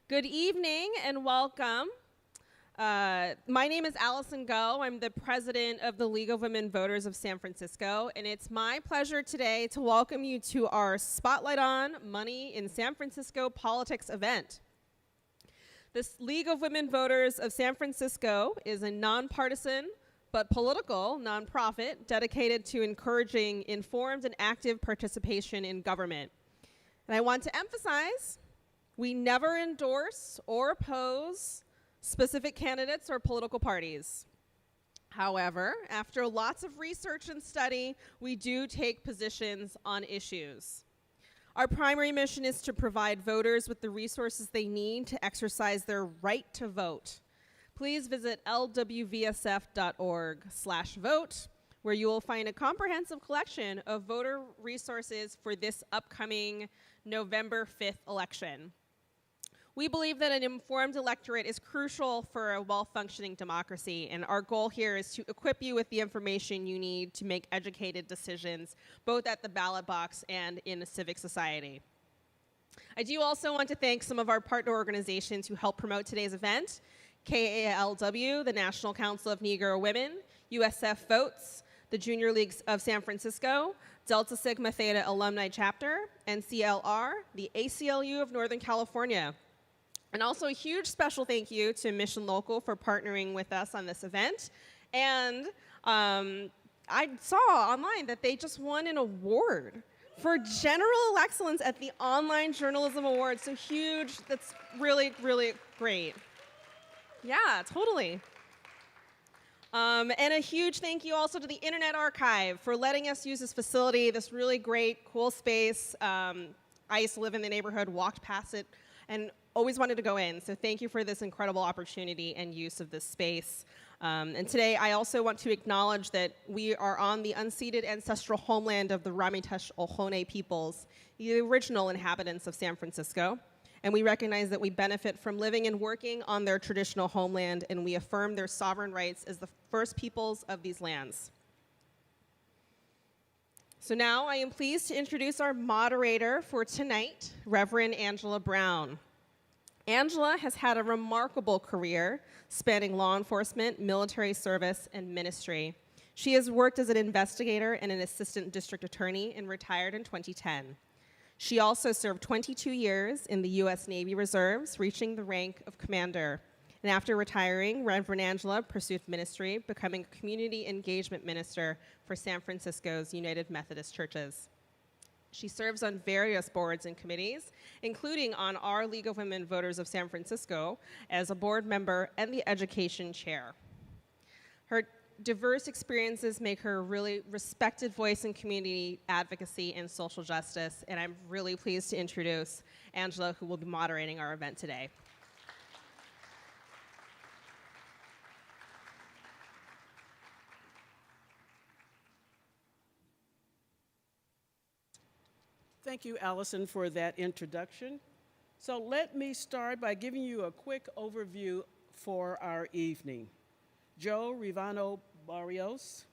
Good evening and welcome. My name is Allison Go. I'm the president of the League of Women Voters of San Francisco, and it's my pleasure today to welcome you to our Spotlight on Money in San Francisco Politics event. This League of Women Voters of San Francisco is a nonpartisan but political nonprofit dedicated to encouraging informed and active participation in government. And I want to emphasize, we never endorse or oppose specific candidates or political parties. However, after lots of research and study, we do take positions on issues. Our primary mission is to provide voters with the resources they need to exercise their right to vote. Please visit lwvsf.org/vote, where you will find a comprehensive collection of voter resources for this upcoming November 5th election. We believe that an informed electorate is crucial for a well-functioning democracy, and our goal here is to equip you with the information you need to make educated decisions, both at the ballot box and in a civic society. I do also want to thank some of our partner organizations who help promote today's event: KALW, the National Council of Negro Women, USF Votes, the Junior Leagues of San Francisco, Delta Sigma Theta Alumni Chapter, and CLR, the ACLU of Northern California. And also a huge special thank you to Mission Local for partnering with us on this event. And I saw online that they just won an award for general excellence at the Online Journalism Awards. So huge, that's really, really great. Yeah, totally. And a huge thank you also to the Internet Archive for letting us use this facility, this really great, cool space. I used to live in the neighborhood, walked past it, and always wanted to go in. So thank you for this incredible opportunity and use of this space. And today I also want to acknowledge that we are on the unceded ancestral homeland of the Ramitesh Ohlone peoples, the original inhabitants of San Francisco. And we recognize that we benefit from living and working on their traditional homeland, and we affirm their sovereign rights as the first peoples of these lands. So now I am pleased to introduce our moderator for tonight, Reverend Angela Brown. Angela has had a remarkable career spanning law enforcement, military service, and ministry. She has worked as an investigator and an assistant district attorney and retired in 2010. She also served 22 years in the U.S. Navy Reserves, reaching the rank of commander. And after retiring, Reverend Angela pursued ministry, becoming a community engagement minister for San Francisco's United Methodist Churches. She serves on various boards and committees, including on our League of Women Voters of San Francisco as a board member and the education chair. Her diverse experiences make her a really respected voice in community advocacy and social justice, and I'm really pleased to introduce Angela, who will be moderating our event today. Thank you, Allison, for that introduction. So let me start by giving you a quick overview for our evening. Joe Rivano Barros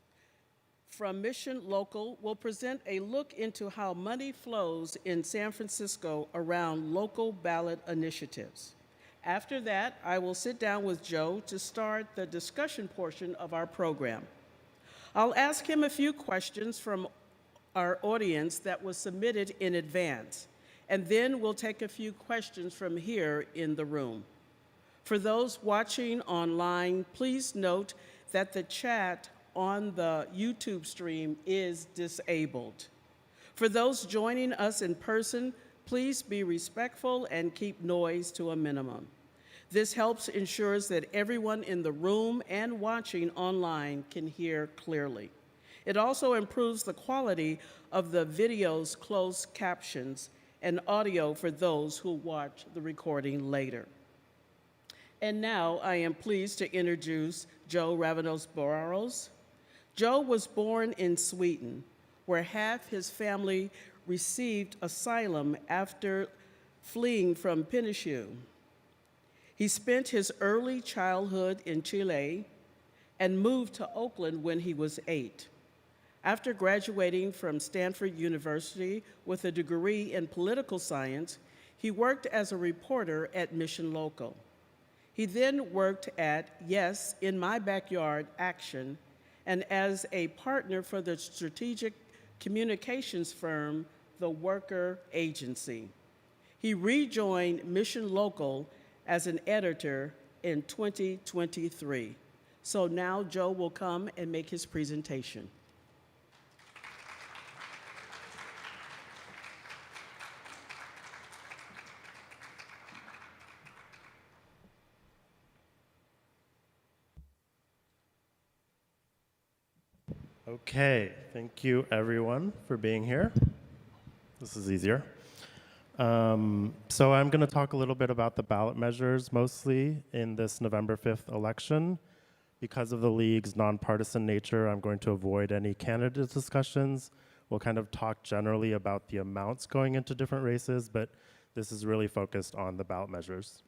from Mission Local will present a look into how money flows in San Francisco around local ballot initiatives. After that, I will sit down with Joe to start the discussion portion of our program. I'll ask him a few questions from our audience that was submitted in advance, and then we'll take a few questions from here in the room. For those watching online, please note that the chat on the YouTube stream is disabled. For those joining us in person, please be respectful and keep noise to a minimum. This helps ensures that everyone in the room and watching online can hear clearly. It also improves the quality of the video's closed captions and audio for those who watch the recording later. And now I am pleased to introduce Joe Rivano Barros. Joe was born in Sweden, where half his family received asylum after fleeing from Pinochet. He spent his early childhood in Chile and moved to Oakland when he was 8. After graduating from Stanford University with a degree in political science, He worked as a reporter at Mission Local. He then worked at Yes, In My Backyard Action, and as a partner for the strategic communications firm, The Worker Agency. He rejoined Mission Local as an editor in 2023. So now Joe will come and make his presentation. Okay, thank you everyone for being here. This is easier. So I'm going to talk a little bit about the ballot measures mostly in this November 5th election. Because of the league's nonpartisan nature, I'm going to avoid any candidate discussions. We'll kind of talk generally about the amounts going into different races, but this is really focused on the ballot measures.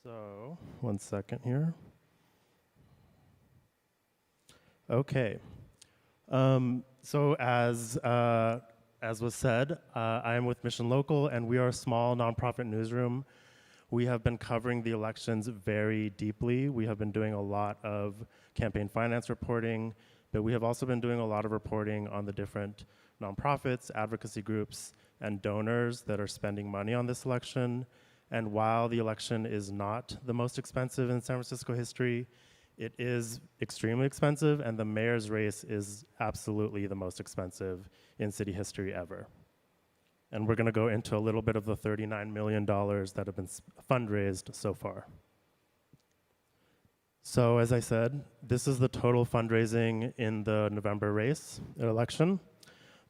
So, one second here. Okay. So as was said, I am with Mission Local, and we are a small nonprofit newsroom. We have been covering the elections very deeply. We have been doing a lot of campaign finance reporting, but we have also been doing a lot of reporting on the different nonprofits, advocacy groups, and donors that are spending money on this election. And while the election is not the most expensive in San Francisco history, it is extremely expensive, and the mayor's race is absolutely the most expensive in city history ever. And we're going to go into a little bit of the $39 million that have been fundraised so far. So as I said, this is the total fundraising in the November race election.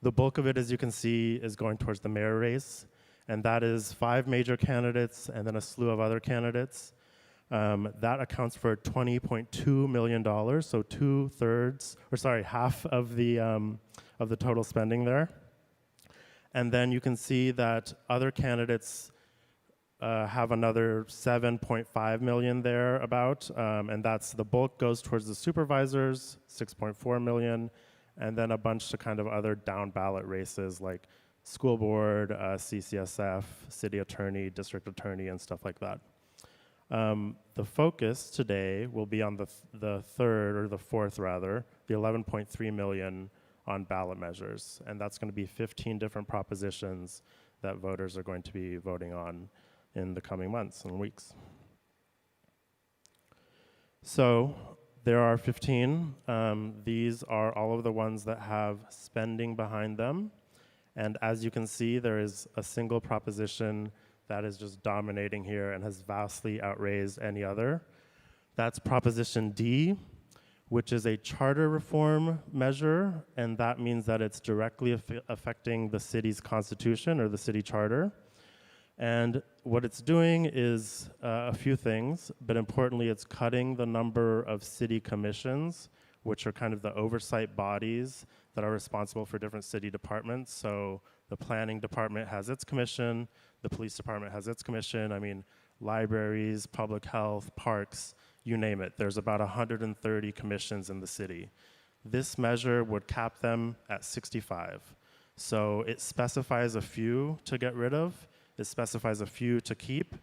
The bulk of it, as you can see, is going towards the mayor race, and that is 5 major candidates and then a slew of other candidates. That accounts for $20.2 million, so half of the total spending there. And then you can see that other candidates have another 7.5 million there about, and that's the bulk goes towards the supervisors, 6.4 million, and then a bunch of kind of other down ballot races like school board, CCSF, city attorney, district attorney, and stuff like that. The focus today will be on the third, or the fourth rather, the 11.3 million on ballot measures. And that's going to be 15 different propositions that voters are going to be voting on in the coming months and weeks. So there are 15. These are all of the ones that have spending behind them. And as you can see, there is a single proposition that is just dominating here and has vastly outraised any other. That's Proposition D, which is a charter reform measure, and that means that it's directly affecting the city's constitution or the city charter. And what it's doing is a few things, but importantly, it's cutting the number of city commissions, which are kind of the oversight bodies that are responsible for different city departments. So the planning department has its commission, the police department has its commission. I mean, libraries, public health, parks, you name it. There's about 130 commissions in the city. This measure would cap them at 65. So it specifies a few to get rid of, it specifies a few to keep,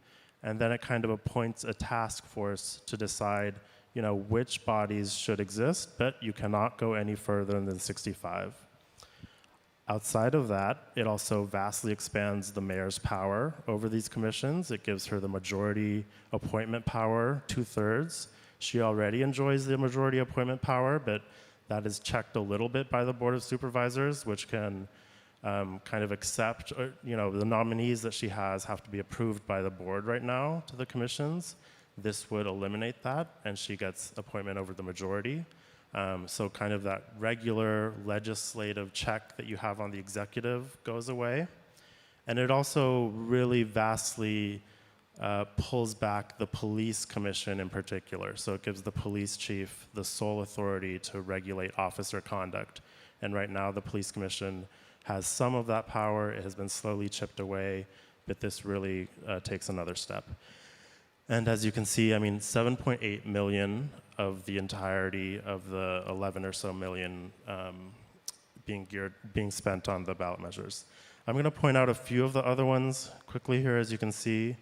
and then it kind of appoints a task force to decide, you know, which bodies should exist, but you cannot go any further than 65. Outside of that, it also vastly expands the mayor's power over these commissions. It gives her the majority appointment power, 2/3. She already enjoys the majority appointment power, but that is checked a little bit by the Board of Supervisors, which can kind of accept, you know, the nominees that she has have to be approved by the board right now to the commissions. This would eliminate that, and she gets appointment over the majority. So kind of that regular legislative check that you have on the executive goes away. And it also really vastly pulls back the police commission in particular. So it gives the police chief the sole authority to regulate officer conduct. And right now the police commission has some of that power. It has been slowly chipped away, but this really takes another step. And as you can see, I mean, 7.8 million of the entirety of the 11 or so million being spent on the ballot measures. I'm going to point out a few of the other ones quickly here, as you can see.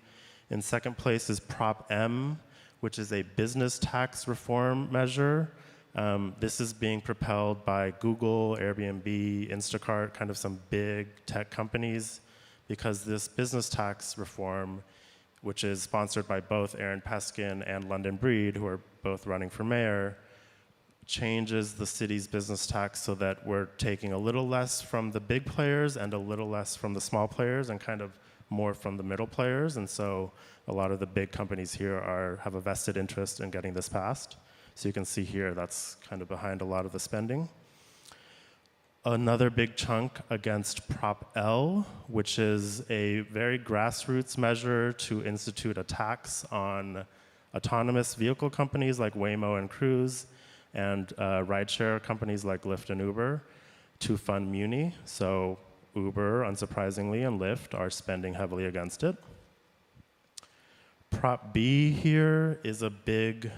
In second place is Prop M, which is a business tax reform measure. This is being propelled by Google, Airbnb, Instacart, kind of some big tech companies, because this business tax reform, which is sponsored by both Aaron Peskin and London Breed, who are both running for mayor, changes the city's business tax so that we're taking a little less from the big players and a little less from the small players and kind of more from the middle players. And so a lot of the big companies here have a vested interest in getting this passed. So you can see here that's kind of behind a lot of the spending. Another big chunk against Prop L, which is a very grassroots measure to institute a tax on autonomous vehicle companies like Waymo and Cruise, and rideshare companies like Lyft and Uber to fund Muni. So Uber, unsurprisingly, and Lyft are spending heavily against it. Prop B here is a big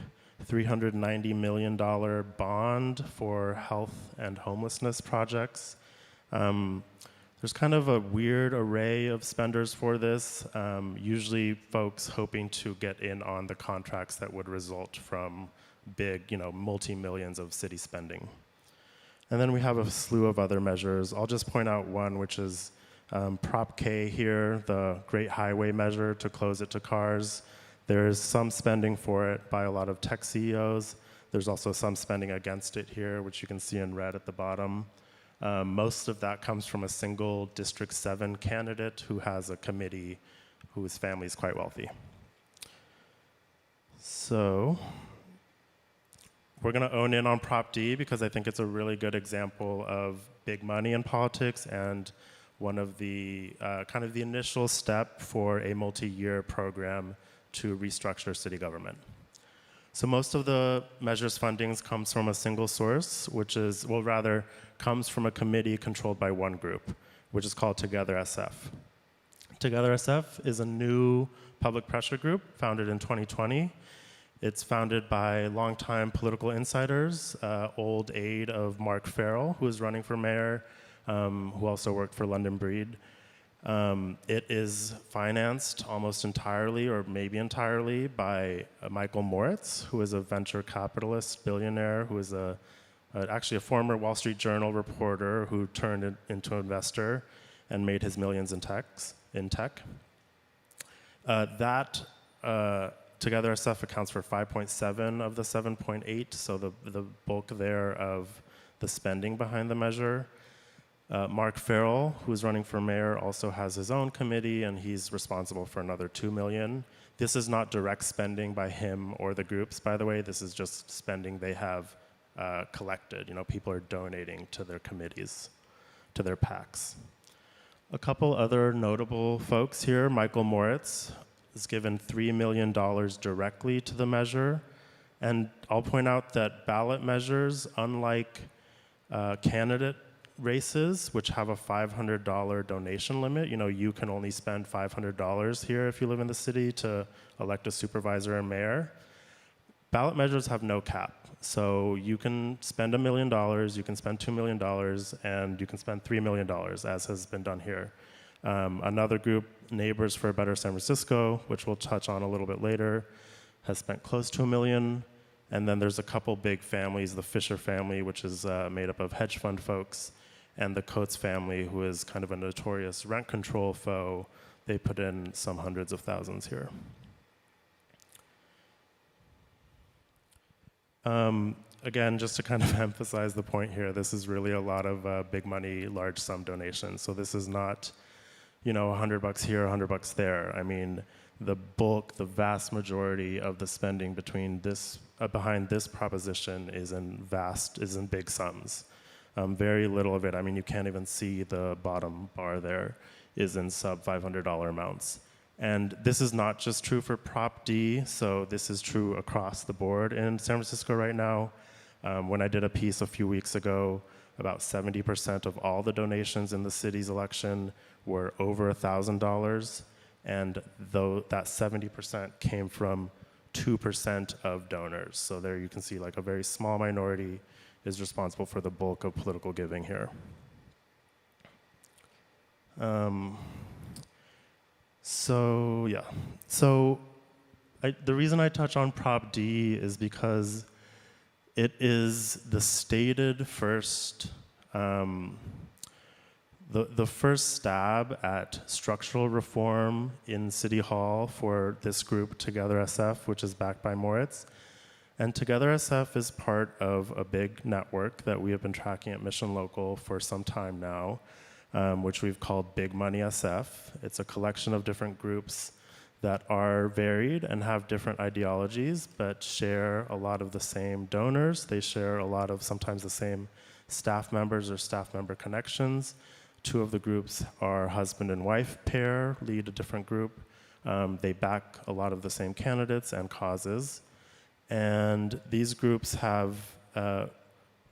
$390 million bond for health and homelessness projects. There's kind of a weird array of spenders for this, usually folks hoping to get in on the contracts that would result from big, multi-millions of city spending. And then we have a slew of other measures. I'll just point out one, which is Prop K here, the Great Highway measure to close it to cars. There's some spending for it by a lot of tech CEOs. There's also some spending against it here, which you can see in red at the bottom. Most of that comes from a single District 7 candidate who has a committee whose family is quite wealthy. So we're going to own in on Prop D because I think it's a really good example of big money in politics and one of the kind of the initial step for a multi-year program to restructure city government. So most of the measures fundings comes from a single source, which is, well, rather comes from a committee controlled by one group, which is called Together SF. Together SF is a new public pressure group founded in 2020. It's founded by longtime political insiders, old aide of Mark Farrell, who is running for mayor, who also worked for London Breed. It is financed almost entirely, or maybe entirely, by Michael Moritz, who is a venture capitalist billionaire, who is actually a former Wall Street Journal reporter who turned it into an investor and made his millions in tech. Together SF accounts for 5.7 of the 7.8, so the bulk there of the spending behind the measure. Mark Farrell, who's running for mayor, also has his own committee, and he's responsible for another $2 million. This is not direct spending by him or the groups, by the way. This is just spending they have collected. People are donating to their committees, to their PACs. A couple other notable folks here. Michael Moritz is given $3 million directly to the measure. And I'll point out that ballot measures, unlike candidate races, which have a $500 donation limit, you can only spend $500 here if you live in the city to elect a supervisor and mayor. Ballot measures have no cap. So you can spend $1 million, you can spend $2 million, and you can spend $3 million, as has been done here. Another group, Neighbors for a Better San Francisco, which we'll touch on a little bit later, has spent close to $1 million. And then there's a couple big families, the Fisher family, which is made up of hedge fund folks, and the Coates family, who is kind of a notorious rent control foe. They put in some hundreds of thousands here. Again, just to kind of emphasize the point here, this is really a lot of big money, large sum donations. So this is not, $100 here, $100 there. I mean, the bulk, the vast majority of the spending behind this proposition is in big sums. Very little of it, I mean, you can't even see the bottom bar there, is in sub $500 amounts. And this is not just true for Prop D, so this is true across the board in San Francisco right now. When I did a piece a few weeks ago, about 70% of all the donations in the city's election were over $1,000, and though that 70% came from 2% of donors. So there you can see like a very small minority is responsible for the bulk of political giving here. So yeah, the reason I touch on Prop D is because it is the stated first, the first stab at structural reform in City Hall for this group, Together SF, which is backed by Moritz. And Together SF is part of a big network that we have been tracking at Mission Local for some time now, which we've called Big Money SF. It's a collection of different groups that are varied and have different ideologies, but share a lot of the same donors. They share a lot of sometimes the same staff members or staff member connections. Two of the groups are husband and wife pair, lead a different group. They back a lot of the same candidates and causes. And these groups have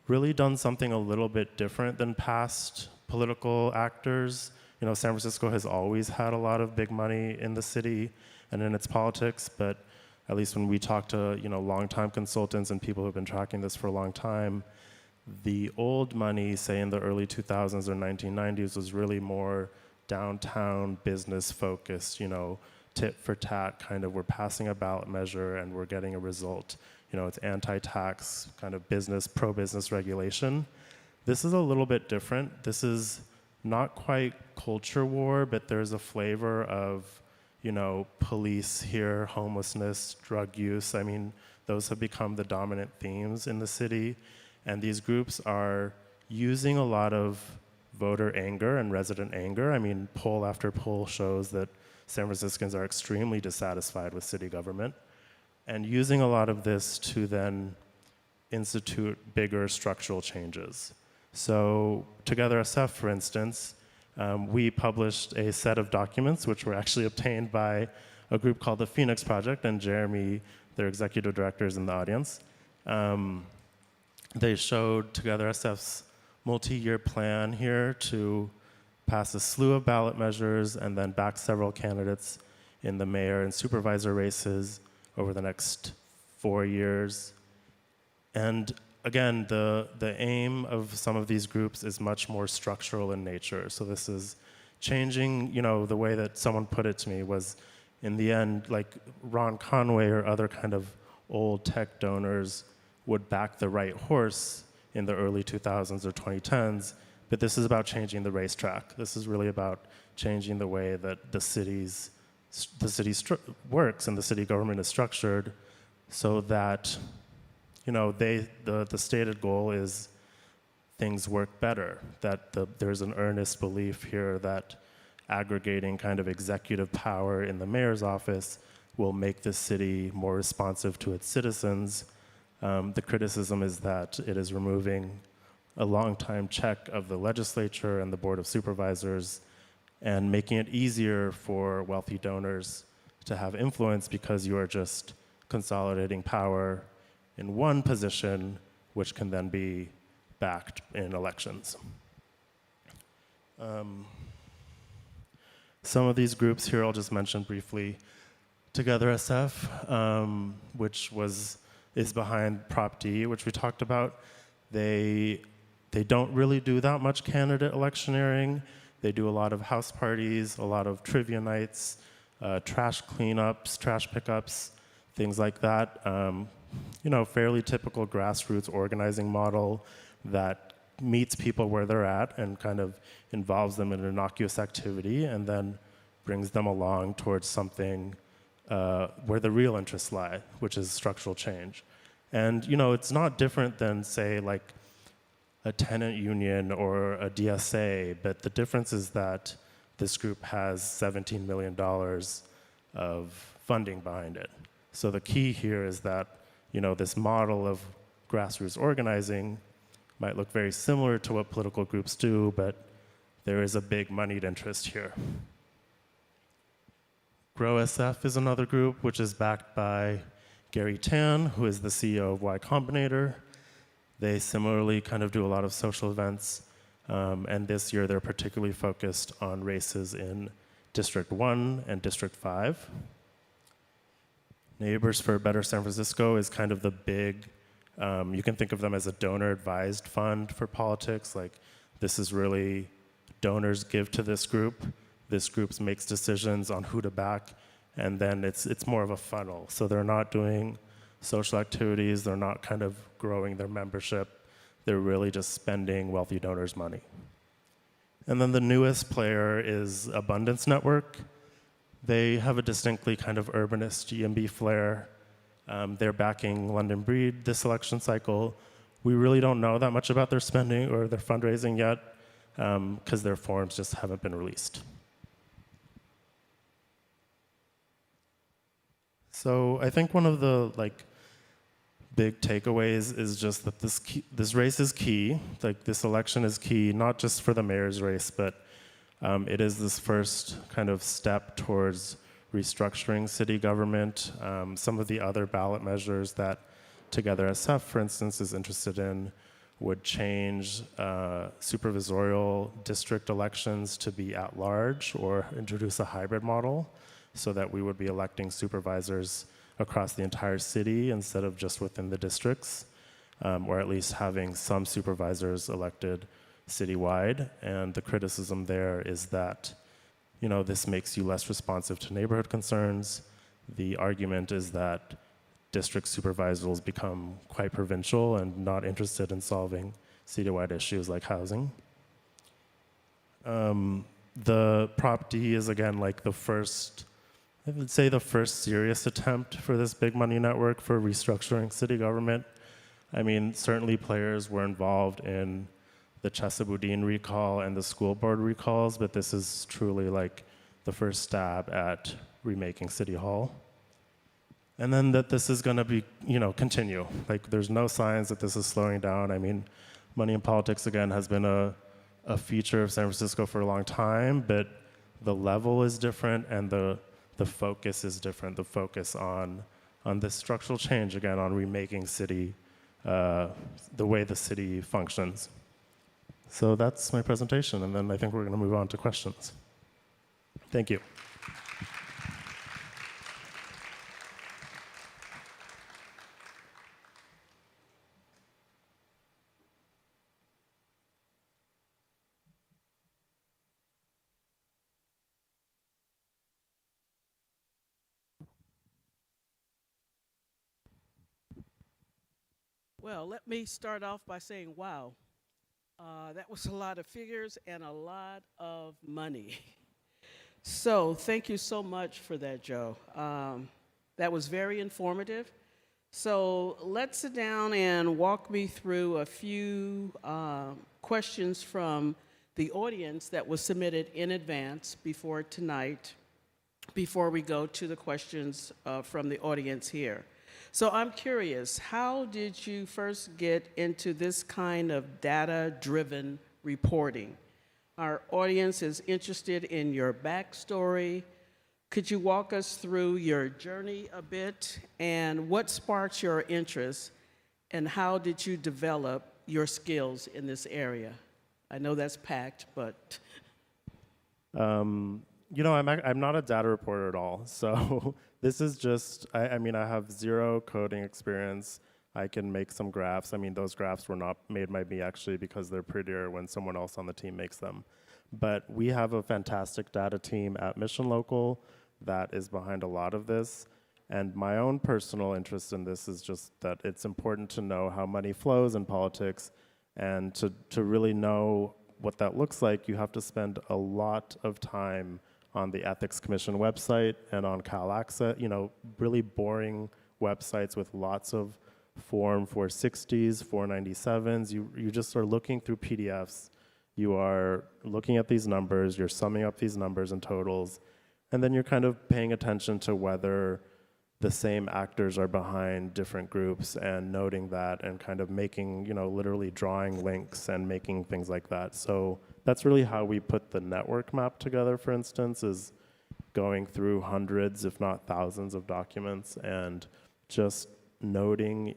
really done something a little bit different than past political actors. You know, San Francisco has always had a lot of big money in the city and in its politics, but at least when we talk to, you know, longtime consultants and people who've been tracking this for a long time, the old money, say in the early 2000s or 1990s, was really more downtown business focused, you know, tit for tat, kind of we're passing a ballot measure and we're getting a result. You know, it's anti-tax, kind of business, pro-business regulation. This is a little bit different. This is not quite culture war, but there's a flavor of, you know, police here, homelessness, drug use. I mean, those have become the dominant themes in the city. And these groups are using a lot of voter anger and resident anger. I mean, poll after poll shows that San Franciscans are extremely dissatisfied with city government, and using a lot of this to then institute bigger structural changes. So Together SF, for instance, we published a set of documents which were actually obtained by a group called the Phoenix Project, and Jeremy, their executive director, is in the audience. They showed Together SF's multi-year plan here to pass a slew of ballot measures and then back several candidates in the mayor and supervisor races over the next 4 years. And again, the aim of some of these groups is much more structural in nature. So this is changing, you know, the way that someone put it to me was, in the end, like Ron Conway or other kind of old tech donors would back the right horse in the early 2000s or 2010s, but this is about changing the racetrack. This is really about changing the way that the city works and the city government is structured, so that, you know, the stated goal is things work better, that there's an earnest belief here that aggregating kind of executive power in the mayor's office will make the city more responsive to its citizens. The criticism is that it is removing a long-time check of the legislature and the Board of Supervisors and making it easier for wealthy donors to have influence because you are just consolidating power in one position, which can then be backed in elections. Some of these groups here I'll just mention briefly. Together SF, which is behind Prop D, which we talked about. They don't really do that much candidate electioneering. They do a lot of house parties, a lot of trivia nights, trash cleanups, trash pickups, things like that. You know, fairly typical grassroots organizing model that meets people where they're at and kind of involves them in an innocuous activity and then brings them along towards something where the real interests lie, which is structural change. And, you know, it's not different than, say, like a tenant union or a DSA, but the difference is that this group has $17 million of funding behind it. So the key here is that, you know, this model of grassroots organizing might look very similar to what political groups do, but there is a big moneyed interest here. Grow SF is another group which is backed by Gary Tan, who is the CEO of Y Combinator. They similarly kind of do a lot of social events, and this year they're particularly focused on races in District 1 and District 5. Neighbors for a Better San Francisco is kind of the big, you can think of them as a donor-advised fund for politics. Like, this is really donors give to this group makes decisions on who to back, and then it's more of a funnel. So they're not doing social activities, they're not kind of growing their membership, they're really just spending wealthy donors' money. And then the newest player is Abundance Network. They have a distinctly kind of urbanist GMB flair. They're backing London Breed this election cycle. We really don't know that much about their spending or their fundraising yet, because their forms just haven't been released. So I think one of the big takeaways is just that this race is key. This election is key, not just for the mayor's race, but it is this first kind of step towards restructuring city government. Some of the other ballot measures that Together SF, for instance, is interested in would change supervisorial district elections to be at large or introduce a hybrid model so that we would be electing supervisors across the entire city instead of just within the districts, or at least having some supervisors elected citywide. And the criticism there is that, this makes you less responsive to neighborhood concerns. The argument is that district supervisors become quite provincial and not interested in solving citywide issues like housing. The Prop D is again the first, I would say the first serious attempt for this big money network for restructuring city government. I mean, certainly players were involved in the Chesapeake recall and the school board recalls, but this is truly the first stab at remaking City Hall. And then that this is gonna be, continue. There's no signs that this is slowing down. I mean, money in politics, again, has been a feature of San Francisco for a long time, but the level is different and the focus is different. The focus on this structural change, again, on remaking city, the way the city functions. So that's my presentation, and then I think we're gonna move on to questions. Thank you. Well, let me start off by saying, wow, that was a lot of figures and a lot of money. So thank you so much for that, Joe. That was very informative. So let's sit down and walk me through a few questions from the audience that was submitted in advance before tonight, before we go to the questions from the audience here. So I'm curious, how did you first get into this kind of data-driven reporting? Our audience is interested in your backstory. Could you walk us through your journey a bit, and what sparked your interest, and how did you develop your skills in this area? I know that's packed, but... I'm not a data reporter at all, so this is just, I have zero coding experience. I can make some graphs. I mean, those graphs were not made by me actually because they're prettier when someone else on the team makes them. But we have a fantastic data team at Mission Local that is behind a lot of this. And my own personal interest in this is just that it's important to know how money flows in politics, and to really know what that looks like, you have to spend a lot of time on the Ethics Commission website and on CalAccess, really boring websites with lots of Form 460s, 497s. You just are looking through PDFs. You are looking at these numbers, you're summing up these numbers and totals, and then you're kind of paying attention to whether the same actors are behind different groups and noting that and kind of making, literally drawing links and making things like that. So that's really how we put the network map together, for instance, is going through hundreds, if not thousands of documents and just noting,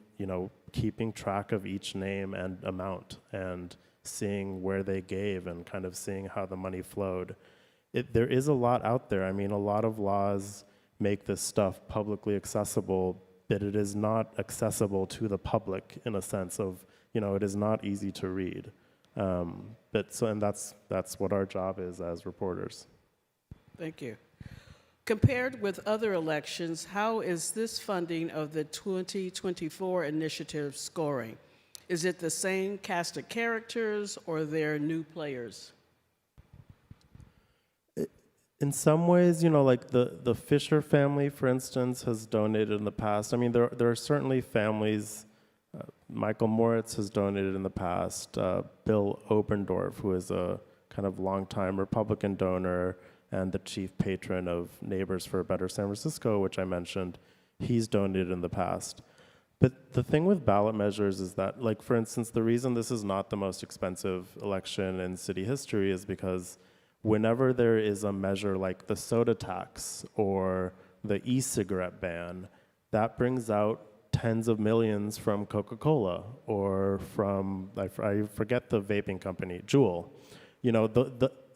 keeping track of each name and amount and seeing where they gave and kind of seeing how the money flowed. There is a lot out there. I mean, a lot of laws make this stuff publicly accessible, but it is not accessible to the public in a sense of, it is not easy to read. And that's what our job is as reporters. Thank you. Compared with other elections, how is this funding of the 2024 initiative scoring? Is it the same cast of characters or are there new players? In some ways, like the Fisher family, for instance, has donated in the past. I mean, there are certainly families. Michael Moritz has donated in the past. Bill Oberndorf, who is a kind of longtime Republican donor and the chief patron of Neighbors for a Better San Francisco, which I mentioned, he's donated in the past. But the thing with ballot measures is that, like, for instance, the reason this is not the most expensive election in city history is because whenever there is a measure like the soda tax or the e-cigarette ban, that brings out tens of millions from Coca-Cola or from, I forget the vaping company, Juul.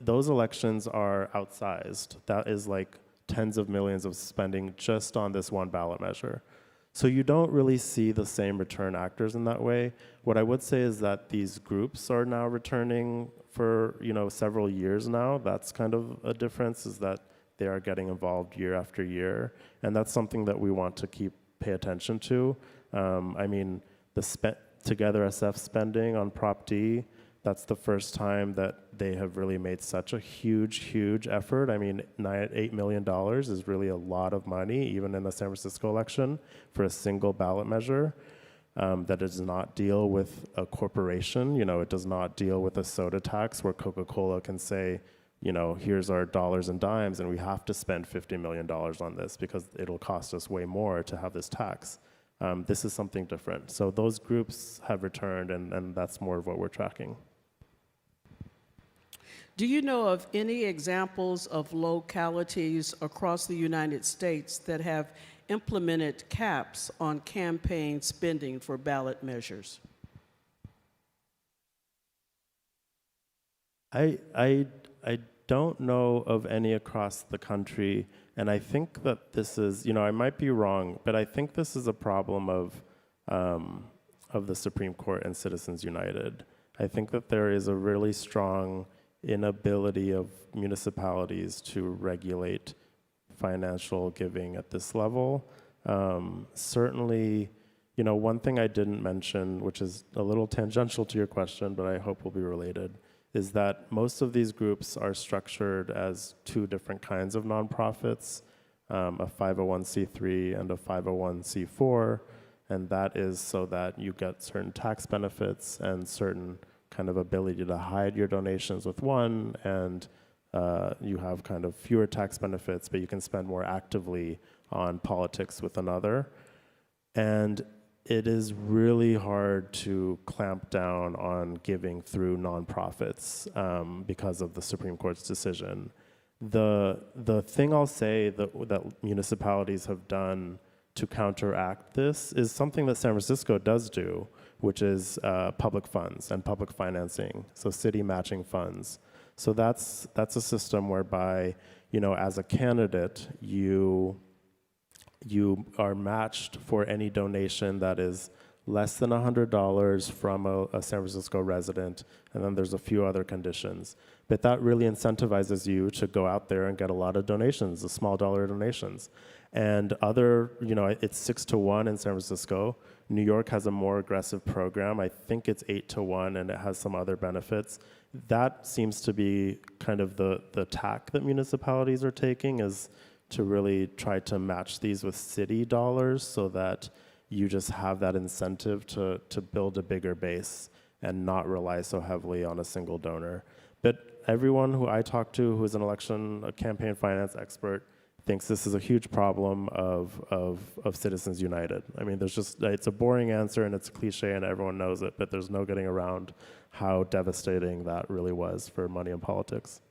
Those elections are outsized. That is like tens of millions of spending just on this one ballot measure. So you don't really see the same return actors in that way. What I would say is that these groups are now returning for several years now. That's kind of a difference, is that they are getting involved year after year, and that's something that we want to pay attention to. I mean, the Together SF spending on Prop D, that's the first time that they have really made such a huge effort. I mean, $8 million is really a lot of money, even in the San Francisco election, for a single ballot measure. That does not deal with a corporation. It does not deal with a soda tax where Coca-Cola can say, here's our dollars and dimes, and we have to spend $50 million on this because it'll cost us way more to have this tax. This is something different. So those groups have returned, and that's more of what we're tracking. Do you know of any examples of localities across the United States that have implemented caps on campaign spending for ballot measures? I don't know of any across the country, and I think that this is, I might be wrong, but I think this is a problem of the Supreme Court and Citizens United. I think that there is a really strong inability of municipalities to regulate financial giving at this level. Certainly, one thing I didn't mention, which is a little tangential to your question, but I hope will be related, is that most of these groups are structured as two different kinds of nonprofits, a 501c3 and a 501c4, and that is so that you get certain tax benefits and certain kind of ability to hide your donations with one, and you have kind of fewer tax benefits, but you can spend more actively on politics with another. And it is really hard to clamp down on giving through nonprofits because of the Supreme Court's decision. The thing I'll say that municipalities have done to counteract this is something that San Francisco does do, which is public funds and public financing, so city matching funds. So that's a system whereby, as a candidate, you are matched for any donation that is less than $100 from a San Francisco resident, and then there's a few other conditions. But that really incentivizes you to go out there and get a lot of donations, the small dollar donations. And it's 6-1 in San Francisco. New York has a more aggressive program. I think it's 8-1, and it has some other benefits. That seems to be kind of the tack that municipalities are taking, is to really try to match these with city dollars so that you just have that incentive to build a bigger base and not rely so heavily on a single donor. But everyone who I talk to who is a campaign finance expert thinks this is a huge problem of Citizens United. I mean, it's a boring answer and it's a cliche and everyone knows it, but there's no getting around how devastating that really was for money in politics.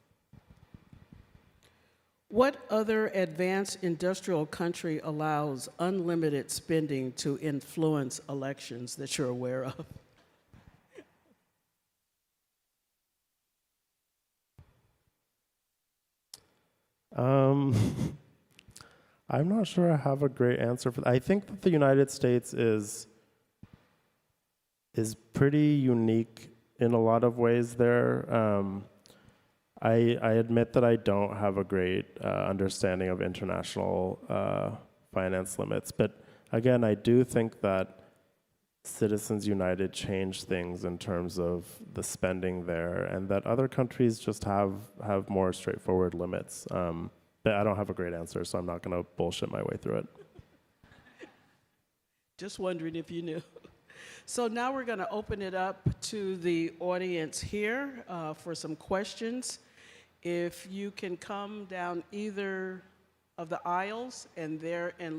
What other advanced industrial country allows unlimited spending to influence elections that you're aware of? I'm not sure I have a great answer for that. I think that the United States is pretty unique in a lot of ways there. I admit that I don't have a great understanding of international finance limits, but again, I do think that Citizens United changed things in terms of the spending there, and that other countries just have more straightforward limits. But I don't have a great answer, so I'm not going to bullshit my way through it. Just wondering if you knew. So now we're going to open it up to the audience here for some questions. If you can come down either of the aisles and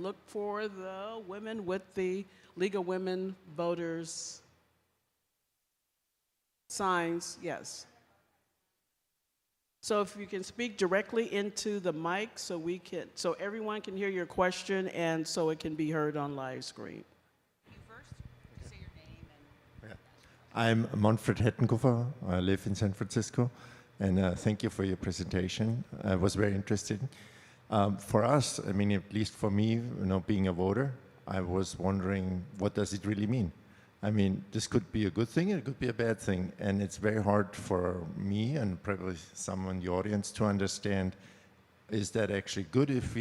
look for the women with the League of Women Voters signs, yes. So if you can speak directly into the mic so everyone can hear your question and so it can be heard on live screen. You first, say your name and... I'm Manfred Hettenkofer. I live in San Francisco, and thank you for your presentation. It was very interesting. For us, I mean, at least for me, being a voter, I was wondering, what does it really mean? I mean, this could be a good thing, it could be a bad thing, and it's very hard for me and probably some in the audience to understand, is that actually good if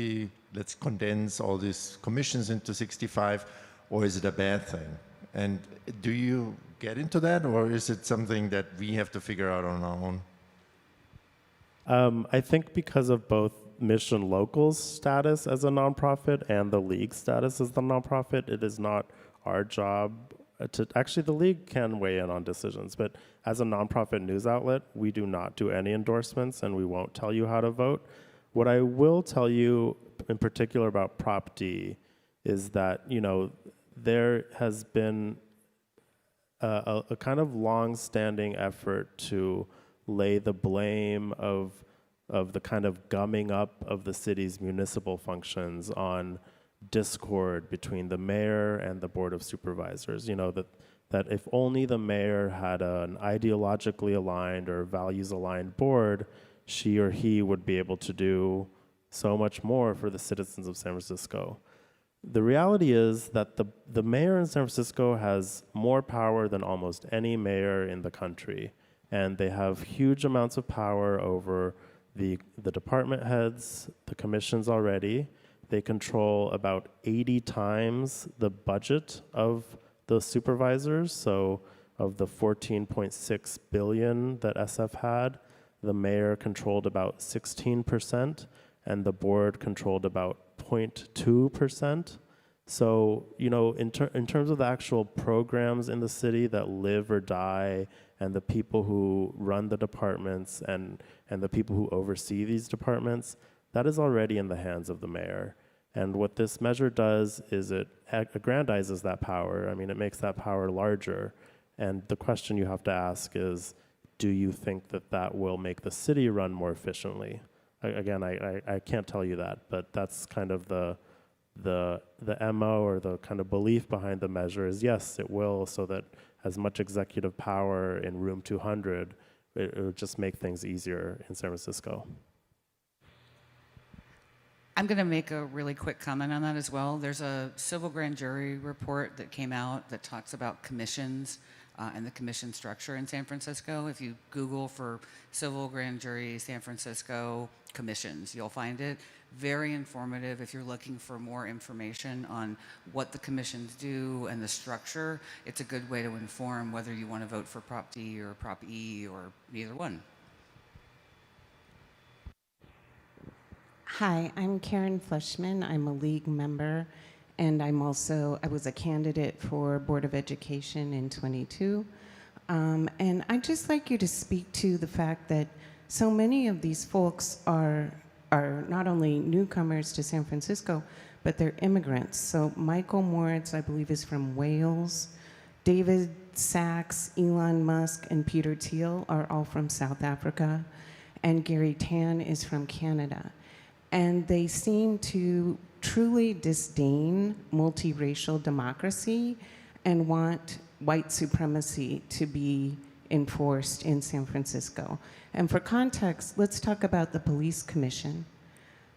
let's condense all these commissions into 65, or is it a bad thing? And do you get into that, or is it something that we have to figure out on our own? I think because of both Mission Local's status as a nonprofit and the League's status as the nonprofit, it is not our job to, actually the League can weigh in on decisions, but as a nonprofit news outlet, we do not do any endorsements and we won't tell you how to vote. What I will tell you in particular about Prop D is that, there has been a kind of long-standing effort to lay the blame of the kind of gumming up of the city's municipal functions on discord between the mayor and the board of supervisors. That if only the mayor had an ideologically aligned or values aligned board, she or he would be able to do so much more for the citizens of San Francisco. The reality is that the mayor in San Francisco has more power than almost any mayor in the country, and they have huge amounts of power over the department heads, the commissions already. They control about 80 times the budget of the supervisors. So of the 14.6 billion that SF had, the mayor controlled about 16%, and the board controlled about 0.2%. So, in terms of the actual programs in the city that live or die, and the people who run the departments and the people who oversee these departments, that is already in the hands of the mayor. And what this measure does is it aggrandizes that power. I mean, it makes that power larger. And the question you have to ask is, do you think that that will make the city run more efficiently? Again, I can't tell you that, but that's kind of the MO or the kind of belief behind the measure is, yes, it will, so that as much executive power in room 200, it would just make things easier in San Francisco. I'm going to make a really quick comment on that as well. There's a civil grand jury report that came out that talks about commissions and the commission structure in San Francisco. If you Google for civil grand jury San Francisco commissions, you'll find it. Very informative if you're looking for more information on what the commissions do and the structure. It's a good way to inform whether you want to vote for Prop D or Prop E or neither one. Hi, I'm Karen Fleshman. I'm a League member, and I was a candidate for Board of Education in 22. And I'd just like you to speak to the fact that so many of these folks are not only newcomers to San Francisco, but they're immigrants. So Michael Moritz, I believe, is from Wales. David Sachs, Elon Musk, and Peter Thiel are all from South Africa. And Gary Tan is from Canada. And they seem to truly disdain multiracial democracy and want white supremacy to be enforced in San Francisco. And for context, let's talk about the police commission.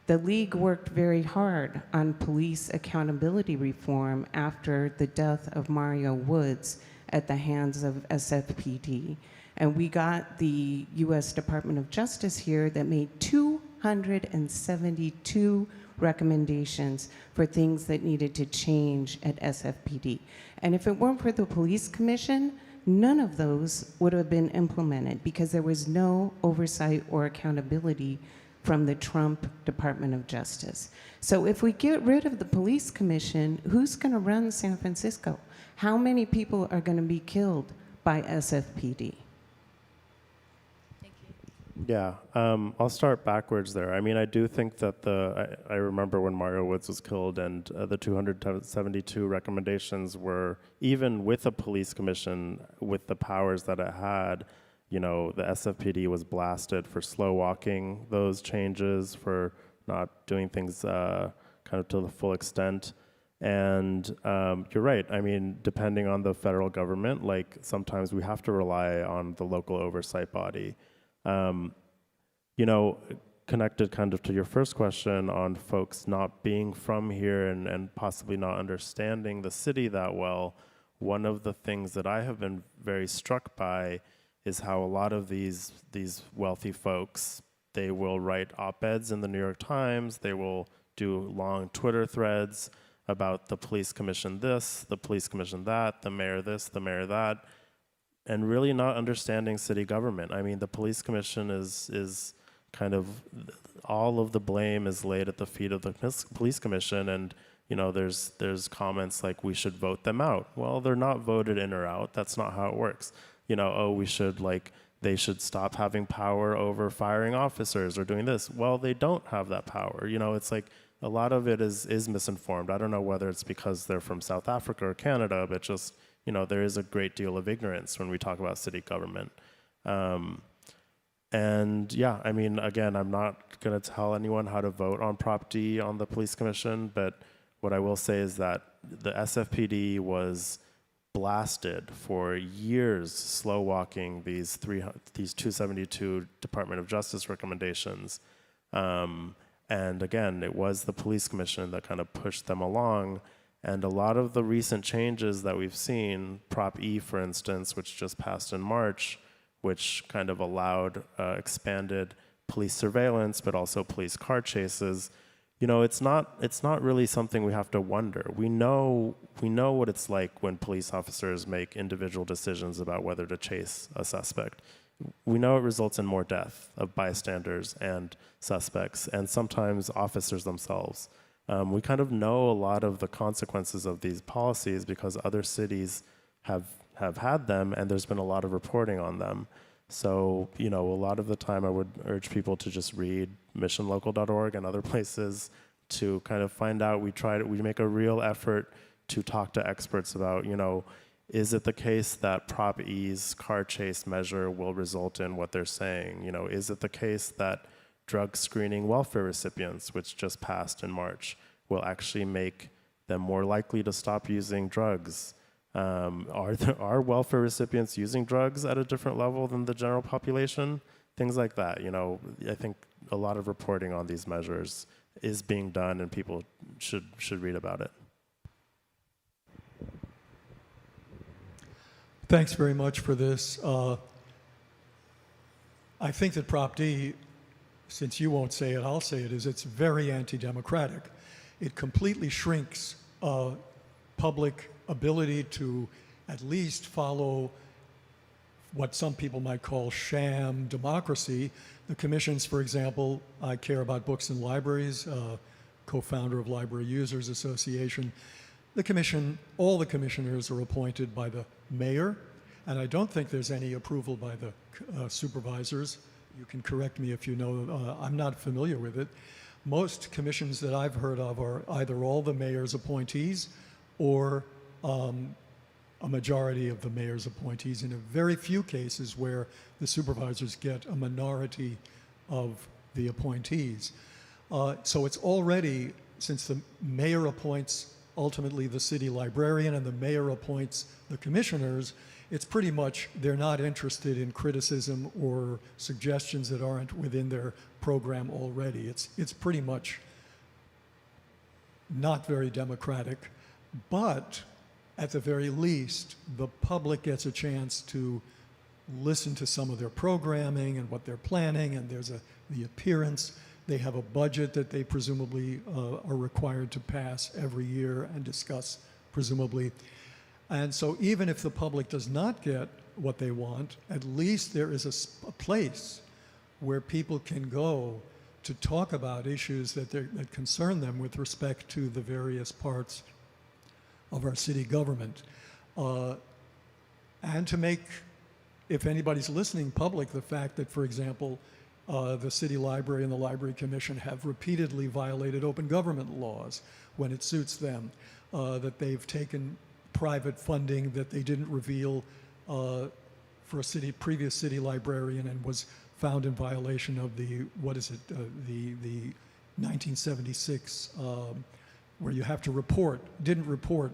The League worked very hard on police accountability reform after the death of Mario Woods at the hands of SFPD. And we got the U.S. Department of Justice here that made 272 recommendations for things that needed to change at SFPD. And if it weren't for the police commission, none of those would have been implemented because there was no oversight or accountability from the Trump Department of Justice. So if we get rid of the police commission, who's going to run San Francisco? How many people are going to be killed by SFPD? Yeah, I'll start backwards there. I mean, I do think that I remember when Mario Woods was killed, and the 272 recommendations were, even with a police commission, with the powers that it had, you know, the SFPD was blasted for slow walking those changes, for not doing things kind of to the full extent. And you're right. I mean, depending on the federal government, like sometimes we have to rely on the local oversight body. You know, connected kind of to your first question on folks not being from here and possibly not understanding the city that well, one of the things that I have been very struck by is how a lot of these wealthy folks, they will write op-eds in the New York Times, they will do long Twitter threads about the police commission this, the police commission that, the mayor this, the mayor that, and really not understanding city government. I mean, the police commission is kind of, all of the blame is laid at the feet of the police commission, and you know, there's comments like we should vote them out. Well, they're not voted in or out. That's not how it works. You know, oh, we should, like, they should stop having power over firing officers or doing this. Well, they don't have that power. You know, it's like a lot of it is misinformed. I don't know whether it's because they're from South Africa or Canada, but just, you know, there is a great deal of ignorance when we talk about city government. And yeah, I mean, again, I'm not going to tell anyone how to vote on Prop D on the police commission, but what I will say is that the SFPD was blasted for years, slow walking these 272 Department of Justice recommendations. And again, it was the police commission that kind of pushed them along. And a lot of the recent changes that we've seen, Prop E, for instance, which just passed in March, which kind of allowed expanded police surveillance, but also police car chases. You know, it's not really something we have to wonder. We know what it's like when police officers make individual decisions about whether to chase a suspect. We know it results in more death of bystanders and suspects, and sometimes officers themselves. We kind of know a lot of the consequences of these policies because other cities have had them, and there's been a lot of reporting on them. So, you know, a lot of the time I would urge people to just read missionlocal.org and other places to kind of find out. We make a real effort to talk to experts about, you know, is it the case that Prop E's car chase measure will result in what they're saying? You know, is it the case that drug screening welfare recipients, which just passed in March, will actually make them more likely to stop using drugs? Are welfare recipients using drugs at a different level than the general population? Things like that. You know, I think a lot of reporting on these measures is being done, and people should read about it. Thanks very much for this. I think that Prop D, since you won't say it, I'll say it, is it's very anti-democratic. It completely shrinks public ability to at least follow what some people might call sham democracy. The commissions, for example, I care about books and libraries, co-founder of Library Users Association. The commission, all the commissioners are appointed by the mayor, and I don't think there's any approval by the supervisors. You can correct me if you know, I'm not familiar with it. Most commissions that I've heard of are either all the mayor's appointees or a majority of the mayor's appointees, in a very few cases where the supervisors get a minority of the appointees. So it's already, since the mayor appoints ultimately the city librarian and the mayor appoints the commissioners, it's pretty much they're not interested in criticism or suggestions that aren't within their program already. It's pretty much not very democratic, but at the very least, the public gets a chance to listen to some of their programming and what they're planning, and there's the appearance. They have a budget that they presumably are required to pass every year and discuss, presumably. And so even if the public does not get what they want, at least there is a place where people can go to talk about issues that concern them with respect to the various parts of our city government. And to make, if anybody's listening, public the fact that, for example, the City Library and the Library Commission have repeatedly violated open government laws when it suits them, that they've taken private funding that they didn't reveal for a previous city librarian and was found in violation of the 1976, where you have to didn't report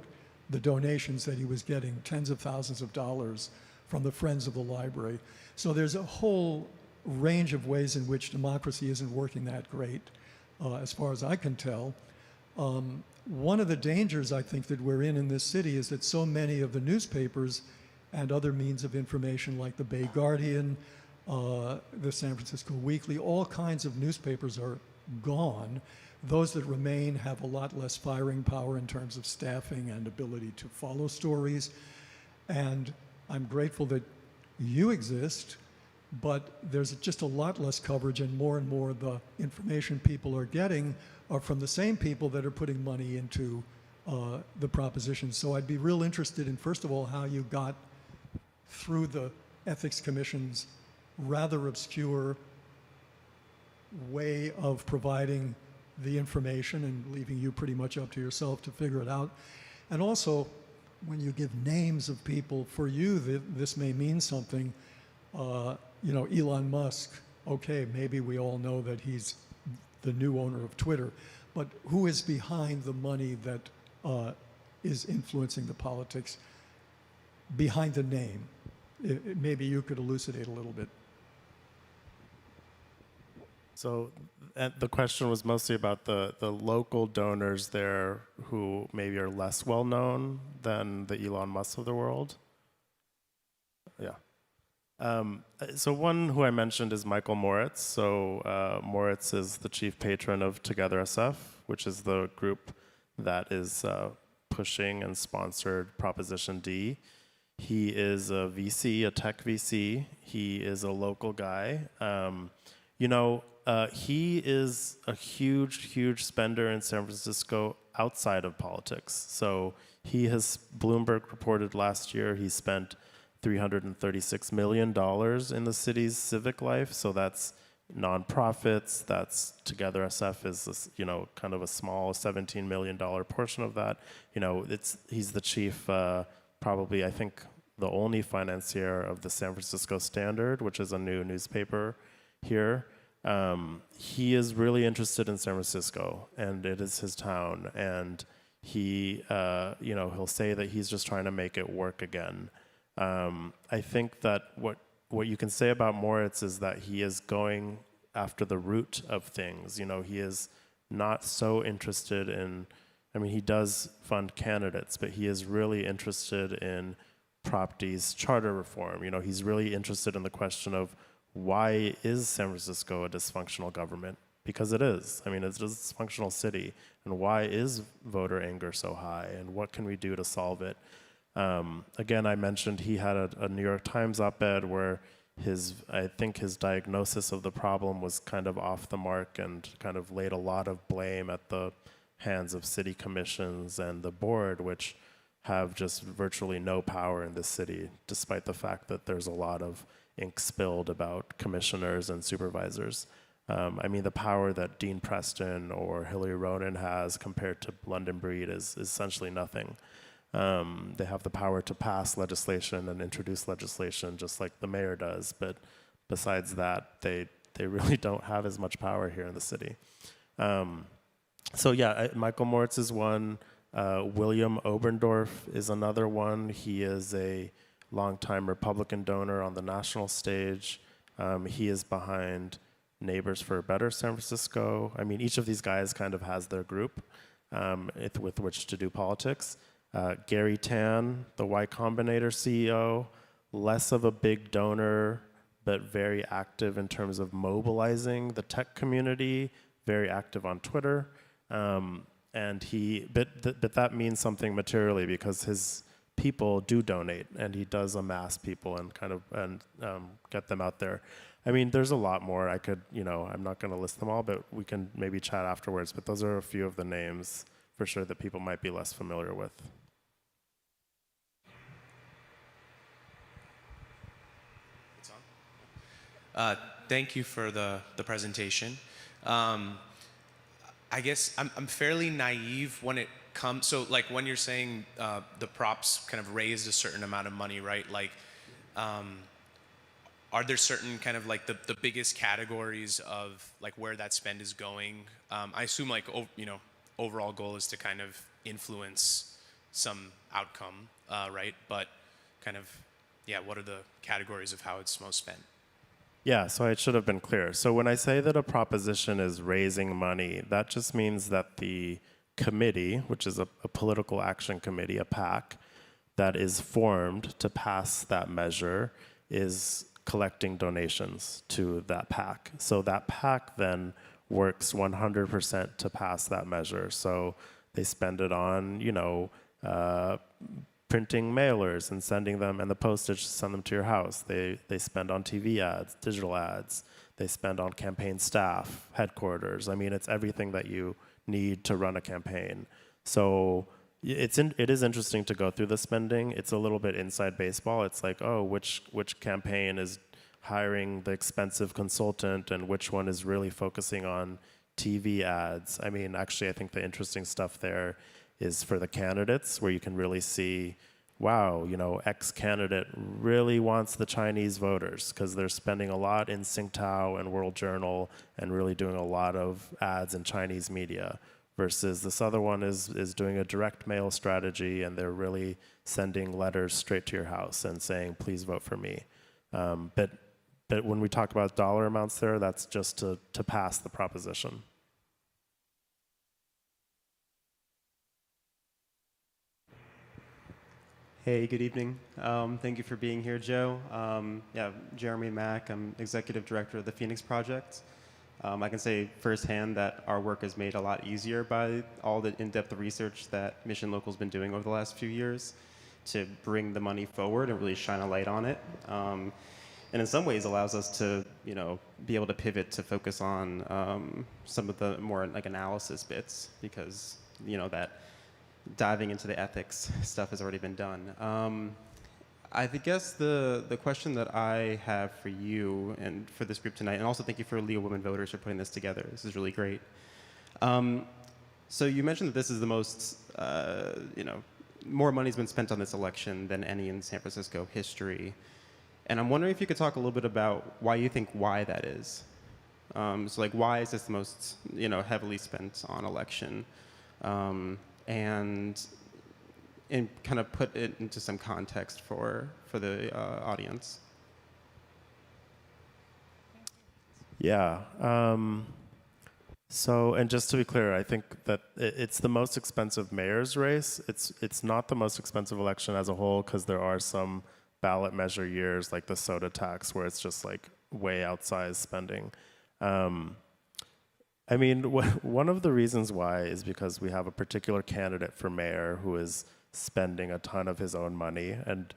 the donations that he was getting, tens of thousands of dollars from the Friends of the Library. So there's a whole range of ways in which democracy isn't working that great, as far as I can tell. One of the dangers I think that we're in this city is that so many of the newspapers and other means of information like the Bay Guardian, the San Francisco Weekly, all kinds of newspapers are gone. Those that remain have a lot less firing power in terms of staffing and ability to follow stories. And I'm grateful that you exist, but there's just a lot less coverage, and more the information people are getting are from the same people that are putting money into the proposition. So I'd be real interested in, first of all, how you got through the Ethics Commission's rather obscure way of providing the information and leaving you pretty much up to yourself to figure it out. And also, when you give names of people, for you, this may mean something. Elon Musk, okay, maybe we all know that he's the new owner of Twitter, but who is behind the money that is influencing the politics behind the name? Maybe you could elucidate a little bit. So the question was mostly about the local donors there who maybe are less well known than the Elon Musk of the world. Yeah. So one who I mentioned is Michael Moritz. So Moritz is the chief patron of Together SF, which is the group that is pushing and sponsored Proposition D. He is a VC, a tech VC. He is a local guy. He is a huge spender in San Francisco outside of politics. So Bloomberg reported last year, he spent $336 million in the city's civic life. So that's nonprofits, that's Together SF is, kind of a small $17 million portion of that. He's the chief, probably, I think, the only financier of the San Francisco Standard, which is a new newspaper here. He is really interested in San Francisco, and it is his town, and he'll say that he's just trying to make it work again. I think that what you can say about Moritz is that he is going after the root of things. He is not so interested in, he does fund candidates, but he is really interested in Prop D's charter reform. He's really interested in the question of why is San Francisco a dysfunctional government? Because it is. It's a dysfunctional city. And why is voter anger so high? And what can we do to solve it? Again, I mentioned he had a New York Times op-ed where I think his diagnosis of the problem was kind of off the mark and kind of laid a lot of blame at the hands of city commissions and the board, which have just virtually no power in this city, despite the fact that there's a lot of ink spilled about commissioners and supervisors. The power that Dean Preston or Hillary Ronen has compared to London Breed is essentially nothing. They have the power to pass legislation and introduce legislation just like the mayor does, but besides that, they really don't have as much power here in the city. Michael Moritz is one. William Oberndorf is another one. He is a longtime Republican donor on the national stage. He is behind Neighbors for a Better San Francisco. Each of these guys kind of has their group with which to do politics. Gary Tan, the Y Combinator CEO, less of a big donor, but very active in terms of mobilizing the tech community, very active on Twitter. But that means something materially because his people do donate, and he does amass people and get them out there. I mean, there's a lot more. I could, I'm not going to list them all, but we can maybe chat afterwards. But those are a few of the names for sure that people might be less familiar with. It's on. Thank you for the presentation. I guess I'm fairly naive when it comes, so like when you're saying the props kind of raised a certain amount of money, right? Like, are there certain kind of like the biggest categories of like where that spend is going? I assume like, overall goal is to kind of influence some outcome, right? But kind of, what are the categories of how it's most spent? Yeah, so I should have been clear. So when I say that a proposition is raising money, that just means that the committee, which is a political action committee, a PAC, that is formed to pass that measure is collecting donations to that PAC. So that PAC then works 100% to pass that measure. So they spend it on, printing mailers and sending them, and the postage to send them to your house. They spend on TV ads, digital ads. They spend on campaign staff, headquarters. I mean, it's everything that you need to run a campaign. So it is interesting to go through the spending. It's a little bit inside baseball. It's like, oh, which campaign is hiring the expensive consultant and which one is really focusing on TV ads. I mean, actually, I think the interesting stuff there is for the candidates, where you can really see, wow, X candidate really wants the Chinese voters because they're spending a lot in Tsingtao and World Journal and really doing a lot of ads in Chinese media, versus this other one is doing a direct mail strategy, and they're really sending letters straight to your house and saying, please vote for me. But when we talk about dollar amounts there, that's just to pass the proposition. Hey, good evening. Thank you for being here, Joe. Jeremy Mack, I'm Executive Director of the Phoenix Project. I can say firsthand that our work is made a lot easier by all the in-depth research that Mission Local's been doing over the last few years to bring the money forward and really shine a light on it. And in some ways allows us to, be able to pivot to focus on some of the more like analysis bits, because, that diving into the ethics stuff has already been done. I guess the question that I have for you and for this group tonight, and also thank you for Legal Women Voters for putting this together. This is really great. So you mentioned that this is the most, more money's been spent on this election than any in San Francisco history. And I'm wondering if you could talk a little bit about why you think why that is. So like, why is this the most, heavily spent on election? And kind of put it into some context for the audience. Yeah. So, and just to be clear, I think that it's the most expensive mayor's race. It's not the most expensive election as a whole, because there are some ballot measure years like the soda tax where it's just like way outsized spending. I mean, one of the reasons why is because we have a particular candidate for mayor who is spending a ton of his own money, and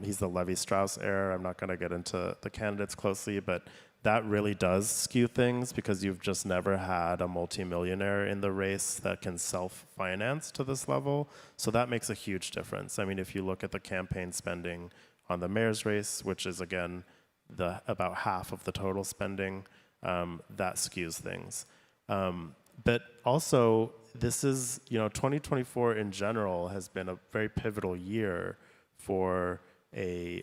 he's the Levi-Strauss heir. I'm not going to get into the candidates closely, but that really does skew things, because you've just never had a multimillionaire in the race that can self-finance to this level. So that makes a huge difference. I mean, if you look at the campaign spending on the mayor's race, which is, again, about half of the total spending, that skews things. But also, this is, 2024 in general has been a very pivotal year for a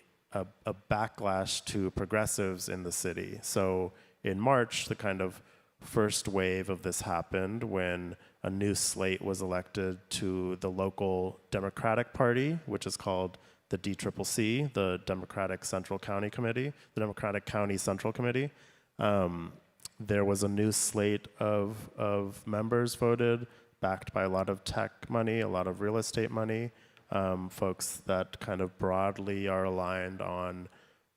backlash to progressives in the city. So in March, the kind of first wave of this happened when a new slate was elected to the local Democratic Party, which is called the DCCC, the Democratic Central County Committee, the Democratic County Central Committee. There was a new slate of members voted, backed by a lot of tech money, a lot of real estate money. folks that kind of broadly are aligned on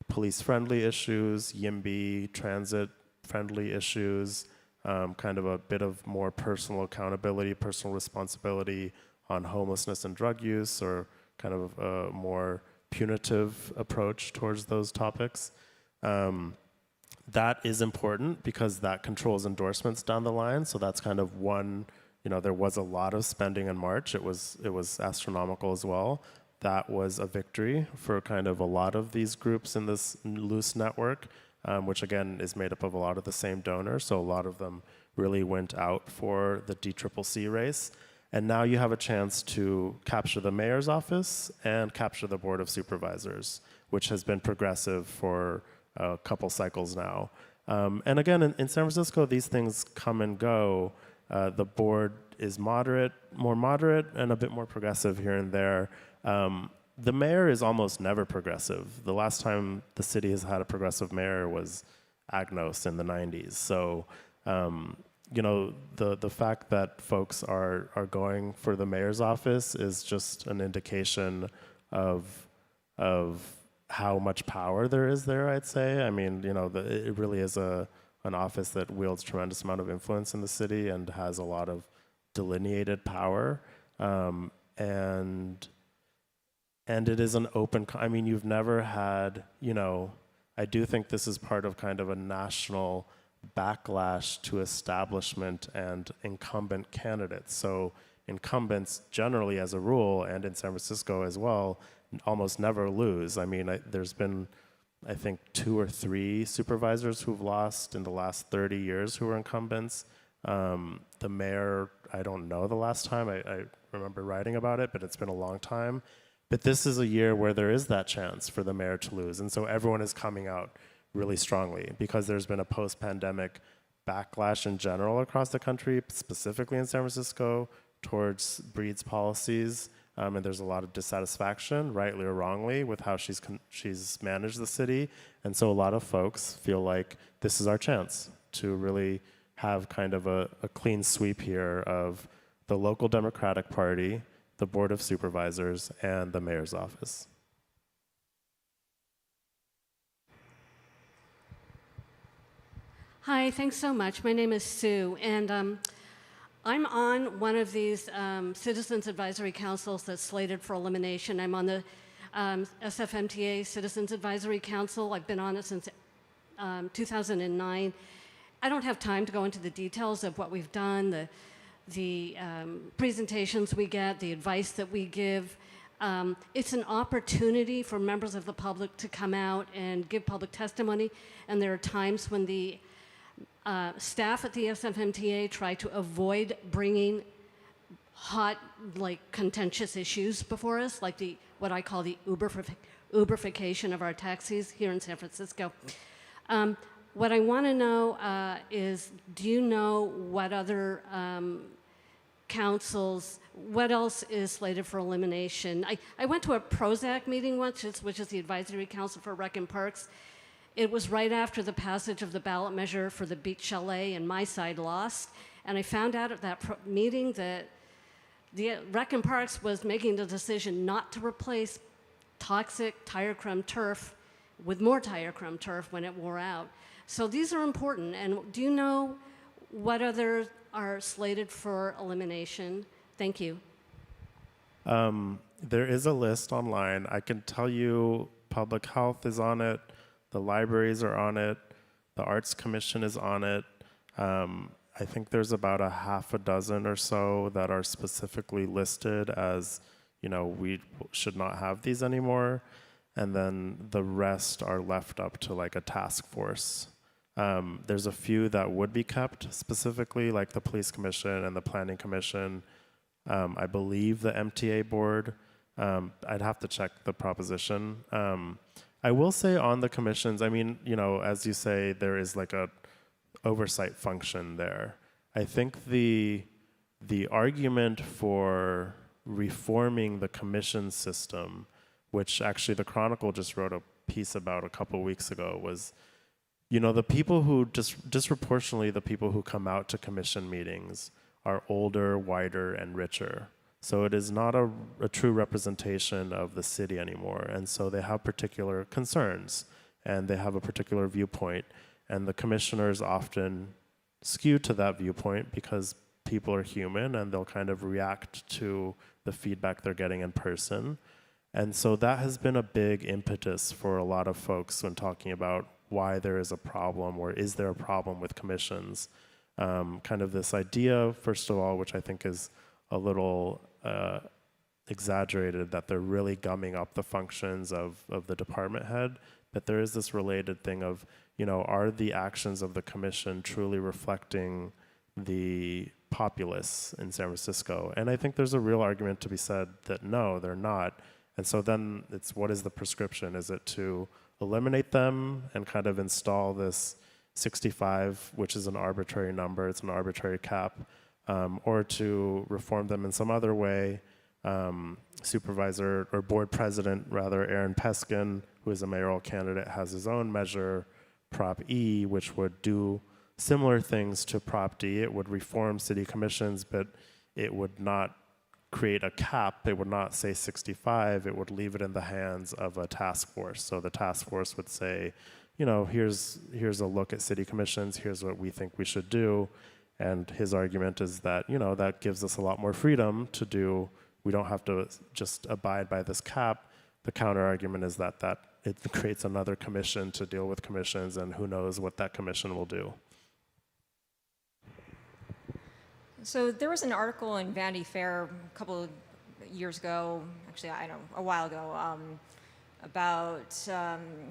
police-friendly issues, YIMBY, transit-friendly issues, kind of a bit of more personal accountability, personal responsibility on homelessness and drug use, or kind of a more punitive approach towards those topics. That is important because that controls endorsements down the line. So that's kind of one, there was a lot of spending in March. It was astronomical as well. That was a victory for kind of a lot of these groups in this loose network, which again is made up of a lot of the same donors. So a lot of them really went out for the DCCC race. And now you have a chance to capture the mayor's office and capture the board of supervisors, which has been progressive for a couple cycles now. And again, in San Francisco, these things come and go. The board is more moderate, and a bit more progressive here and there. The mayor is almost never progressive. The last time the city has had a progressive mayor was Agnos in the 90s. So, the fact that folks are going for the mayor's office is just an indication of how much power there is there, I'd say. I mean, it really is an office that wields tremendous amount of influence in the city and has a lot of delineated power. And it is an open, you've never had, I do think this is part of kind of a national backlash to establishment and incumbent candidates. So incumbents generally as a rule, and in San Francisco as well, almost never lose. There's been, I think, 2 or 3 supervisors who've lost in the last 30 years who were incumbents. The mayor, I don't know the last time. I remember writing about it, but it's been a long time. But this is a year where there is that chance for the mayor to lose. And so everyone is coming out really strongly because there's been a post-pandemic backlash in general across the country, specifically in San Francisco, towards Breed's policies. And there's a lot of dissatisfaction, rightly or wrongly, with how she's managed the city. And so a lot of folks feel like this is our chance to really have kind of a clean sweep here of the local Democratic Party, the Board of Supervisors, and the mayor's office. Hi, thanks so much. My name is Sue, and I'm on one of these Citizens Advisory Councils that's slated for elimination. I'm on the SFMTA Citizens Advisory Council. I've been on it since 2009. I don't have time to go into the details of what we've done, the presentations we get, the advice that we give. It's an opportunity for members of the public to come out and give public testimony, and there are times when the staff at the SFMTA try to avoid bringing hot, contentious issues before us, like what I call the Uberification of our taxis here in San Francisco. What I want to know is, do you know what other councils, what else is slated for elimination? I went to a Prozac meeting once, which is the Advisory Council for Rec and Parks. It was right after the passage of the ballot measure for the beach chalet, and my side lost. And I found out at that meeting that the Rec and Parks was making the decision not to replace toxic tire crumb turf with more tire crumb turf when it wore out. So these are important. And do you know what others are slated for elimination? Thank you. There is a list online. I can tell you public health is on it. The libraries are on it. The Arts Commission is on it. I think there's about a half a dozen or so that are specifically listed as, we should not have these anymore. And then the rest are left up to a task force. There's a few that would be kept specifically, like the Police Commission and the Planning Commission. I believe the MTA board. I'd have to check the proposition. I will say on the commissions, as you say, there is a oversight function there. I think the argument for reforming the commission system, which actually the Chronicle just wrote a piece about a couple weeks ago, was, the people who, disproportionately the people who come out to commission meetings are older, whiter, and richer. So it is not a true representation of the city anymore. And so they have particular concerns and they have a particular viewpoint. And the commissioners often skew to that viewpoint because people are human and they'll kind of react to the feedback they're getting in person. And so that has been a big impetus for a lot of folks when talking about why there is a problem or is there a problem with commissions. Kind of this idea, first of all, which I think is a little exaggerated, that they're really gumming up the functions of the department head, but there is this related thing of, are the actions of the commission truly reflecting the populace in San Francisco? And I think there's a real argument to be said that no, they're not. And so then it's, what is the prescription? Is it to eliminate them and kind of install this 65, which is an arbitrary number, it's an arbitrary cap, or to reform them in some other way? Supervisor or board president, rather, Aaron Peskin, who is a mayoral candidate, has his own measure, Prop E, which would do similar things to Prop D. It would reform city commissions, but it would not create a cap. It would not say 65. It would leave it in the hands of a task force. So the task force would say, here's a look at city commissions. Here's what we think we should do. And his argument is that, that gives us a lot more freedom to do. We don't have to just abide by this cap. The counter argument is that it creates another commission to deal with commissions, and who knows what that commission will do. So there was an article in Vanity Fair a couple of years ago, actually, a while ago, about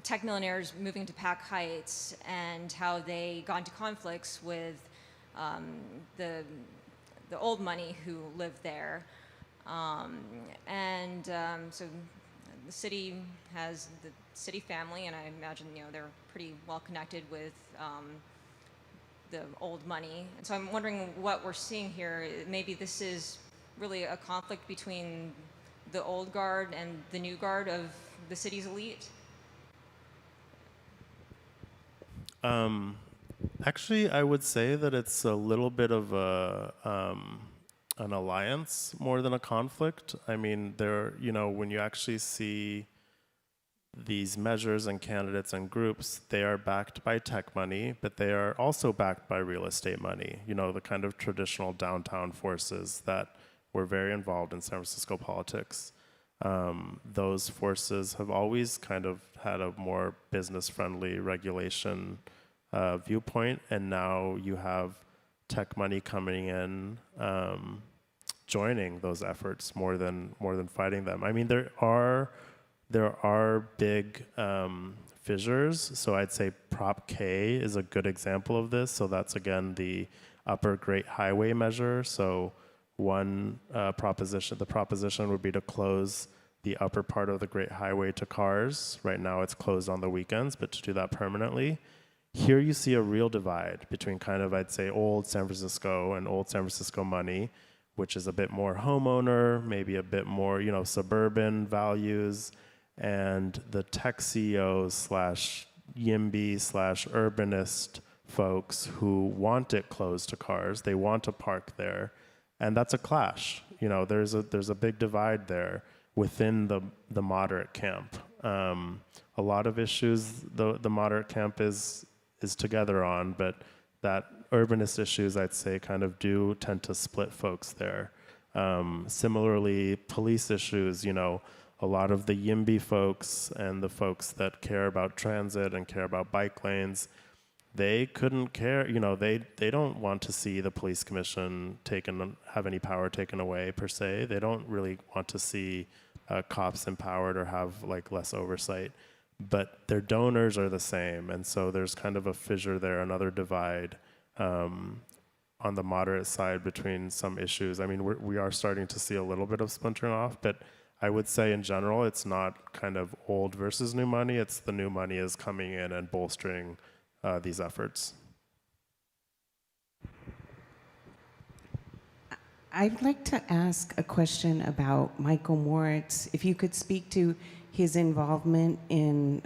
tech millionaires moving to Pac Heights and how they got into conflicts with the old money who lived there. So the city has the city family, and I imagine they're pretty well connected with the old money. And so I'm wondering what we're seeing here. Maybe this is really a conflict between the old guard and the new guard of the city's elite? Actually, I would say that it's a little bit of an alliance more than a conflict. I mean, when you actually see these measures and candidates and groups, they are backed by tech money, but they are also backed by real estate money, the kind of traditional downtown forces that were very involved in San Francisco politics. Those forces have always kind of had a more business-friendly regulation viewpoint, and now you have tech money coming in, joining those efforts more than fighting them. I mean, there are big fissures. So I'd say Prop K is a good example of this. So that's again the Upper Great Highway measure. So one the proposition would be to close the upper part of the Great Highway to cars. Right now it's closed on the weekends, but to do that permanently. Here you see a real divide between kind of, I'd say, old San Francisco and old San Francisco money, which is a bit more homeowner, maybe a bit more, suburban values, and the tech CEOs / YIMBY / urbanist folks who want it closed to cars. They want to park there, and that's a clash. There's a big divide there within the moderate camp. A lot of issues the moderate camp is together on, but that urbanist issues, I'd say, kind of do tend to split folks there. Similarly, police issues, a lot of the YIMBY folks and the folks that care about transit and care about bike lanes, they couldn't care, they don't want to see the police commission have any power taken away per se. They don't really want to see cops empowered or have less oversight. But their donors are the same, and so there's kind of a fissure there, another divide on the moderate side between some issues. I mean, we are starting to see a little bit of splintering off, but I would say in general, it's not kind of old versus new money. It's the new money is coming in and bolstering these efforts. I'd like to ask a question about Michael Moritz. If you could speak to his involvement in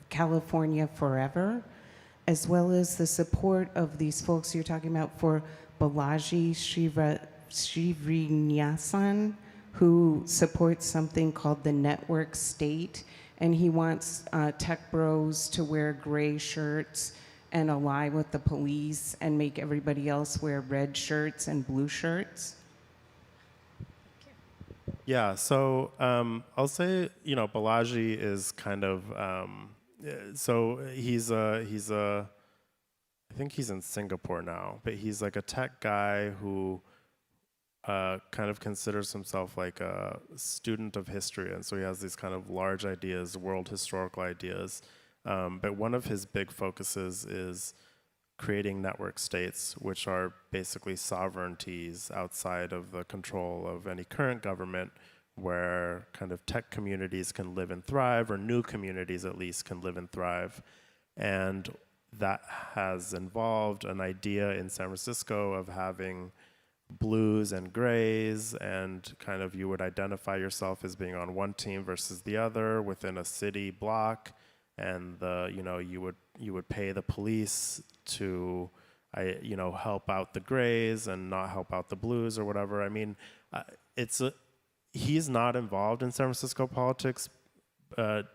California Forever, as well as the support of these folks you're talking about for Balaji Srinivasan, who supports something called the network state, and he wants tech bros to wear gray shirts and ally with the police and make everybody else wear red shirts and blue shirts. Yeah, so I'll say, Balaji is kind of, so he's a, I think he's in Singapore now, but he's like a tech guy who kind of considers himself like a student of history, and so he has these kind of large ideas, world historical ideas. But one of his big focuses is creating network states, which are basically sovereignties outside of the control of any current government, where kind of tech communities can live and thrive, or new communities at least can live and thrive. And that has involved an idea in San Francisco of having blues and grays, and kind of you would identify yourself as being on one team versus the other within a city block, and you would pay the police to help out the grays and not help out the blues or whatever. I mean, he's not involved in San Francisco politics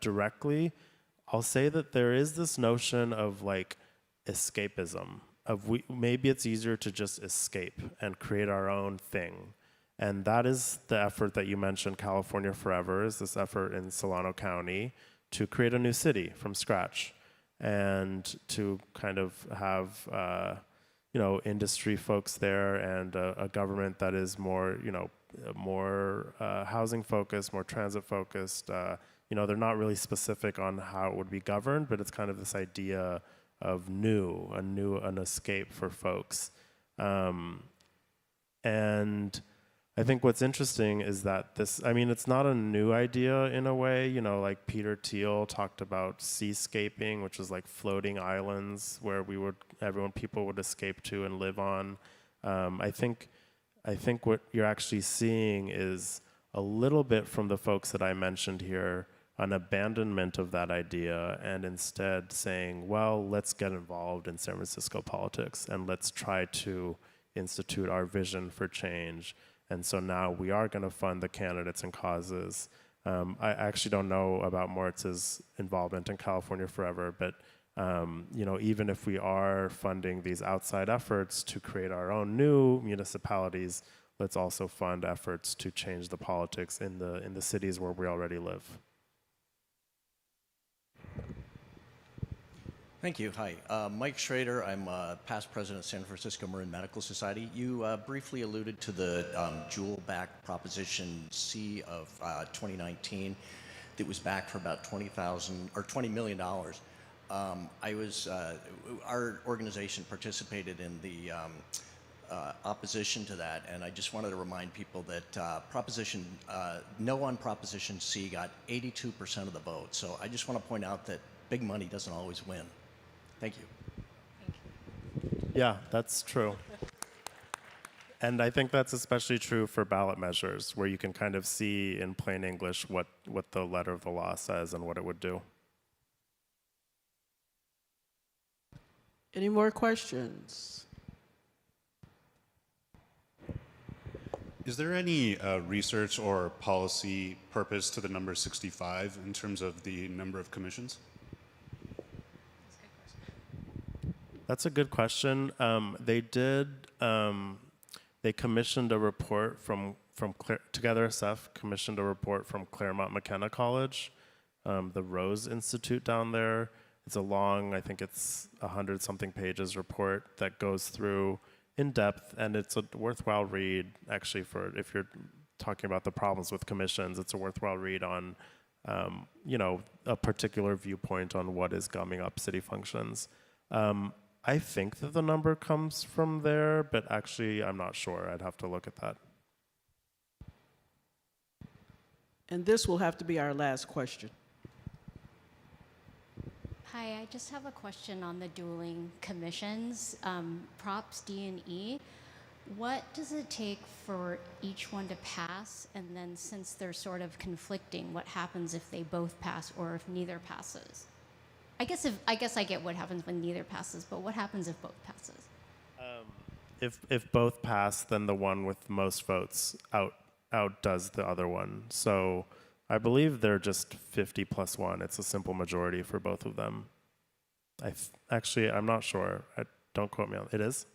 directly. I'll say that there is this notion of like escapism, maybe it's easier to just escape and create our own thing. And that is the effort that you mentioned, California Forever, is this effort in Solano County to create a new city from scratch, and to kind of have industry folks there, and a government that is more housing focused, more transit focused. They're not really specific on how it would be governed, but it's kind of this idea of an escape for folks. And I think what's interesting is that it's not a new idea in a way, like Peter Thiel talked about seascaping, which is like floating islands where people would escape to and live on. I think what you're actually seeing is a little bit from the folks that I mentioned here, an abandonment of that idea, and instead saying, well, let's get involved in San Francisco politics and let's try to institute our vision for change. And so now we are going to fund the candidates and causes. I actually don't know about Moritz's involvement in California Forever, but even if we are funding these outside efforts to create our own new municipalities, let's also fund efforts to change the politics in the cities where we already live. Thank you. Hi. Mike Schrader. I'm past president of San Francisco Marin Medical Society. You briefly alluded to the jewel-backed Proposition C of 2019 that was backed for about $20 million. Our organization participated in the opposition to that, and I just wanted to remind people that no on Proposition C got 82% of the vote. So I just want to point out that big money doesn't always win. Thank you. Yeah, that's true. And I think that's especially true for ballot measures, where you can kind of see in plain English what the letter of the law says and what it would do. Any more questions? Is there any research or policy purpose to the number 65 in terms of the number of commissions? That's a good question. They commissioned a report from Together SF commissioned a report from Claremont McKenna College, the Rose Institute down there. It's a long, I think it's 100-something pages report that goes through in depth, and it's a worthwhile read, actually, for if you're talking about the problems with commissions. It's a worthwhile read on, a particular viewpoint on what is gumming up city functions. I think that the number comes from there, but actually I'm not sure. I'd have to look at that. And this will have to be our last question. Hi, I just have a question on the dueling commissions, Props D and E. What does it take for each one to pass? And then since they're sort of conflicting, what happens if they both pass or if neither passes? I guess I get what happens when neither passes, but what happens if both passes? If both pass, then the one with most votes outdoes the other one. So I believe they're just 50 plus 1. It's a simple majority for both of them. Actually, I'm not sure. Don't quote me on it. It is?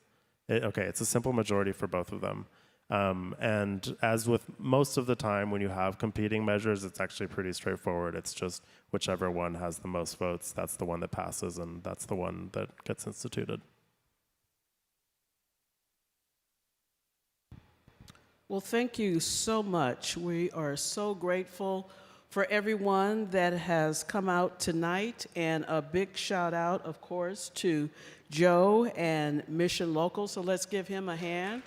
Okay, it's a simple majority for both of them. And as with most of the time when you have competing measures, it's actually pretty straightforward. It's just whichever one has the most votes, that's the one that passes, and that's the one that gets instituted. Well, thank you so much. We are so grateful for everyone that has come out tonight, and a big shout out, of course, to Joe and Mission Local. So let's give him a hand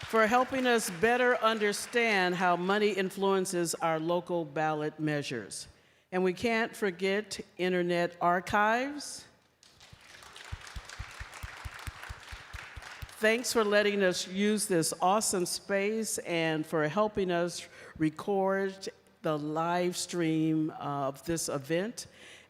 for helping us better understand how money influences our local ballot measures. And we can't forget Internet Archives. Thanks for letting us use this awesome space and for helping us record the live stream of this event.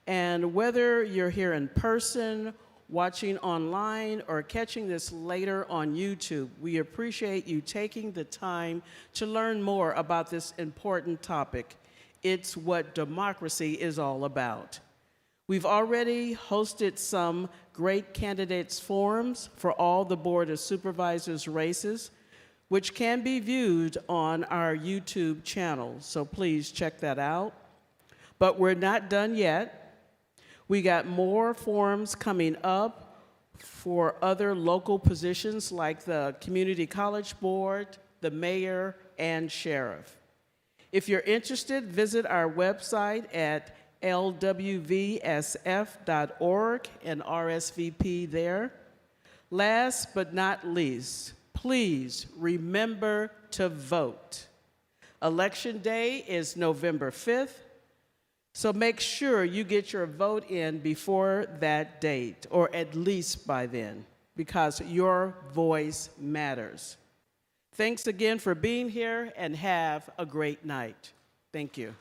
And whether you're here in person, watching online, or catching this later on YouTube, we appreciate you taking the time to learn more about this important topic. It's what democracy is all about. We've already hosted some great candidates forums for all the Board of Supervisors races, which can be viewed on our YouTube channel, so please check that out. But we're not done yet. We got more forums coming up for other local positions like the Community College Board, the mayor, and sheriff. If you're interested, visit our website at lwvsf.org and RSVP there. Last but not least, please remember to vote. Election Day is November 5th, so make sure you get your vote in before that date, or at least by then, because your voice matters. Thanks again for being here, and have a great night. Thank you.